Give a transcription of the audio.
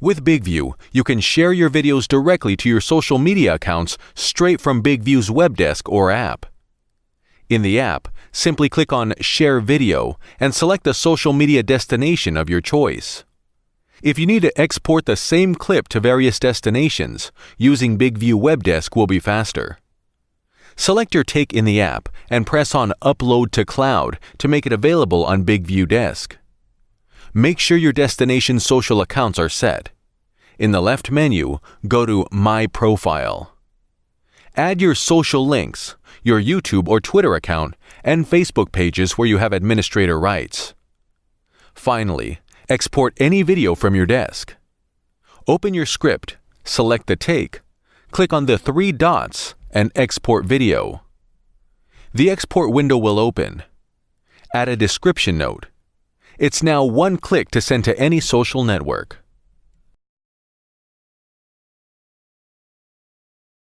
With BIGVU, you can share your videos directly to your social media accounts straight from BIGVU's webdesk or app. In the app, simply click on Share Video and select the social media destination of your choice. If you need to export the same clip to various destinations, using BIGVU Webdesk will be faster. Select your take in the app and press on Upload to Cloud to make it available on BIGVU Desk. Make sure your destination social accounts are set. In the left menu, go to My Profile. Add your social links, your YouTube or Twitter account, and Facebook pages where you have administrator rights. Finally, export any video from your desk. Open your script, select the take, click on the 3 dots, and Export Video. The export window will open. Add a description note. It's now one click to send to any social network.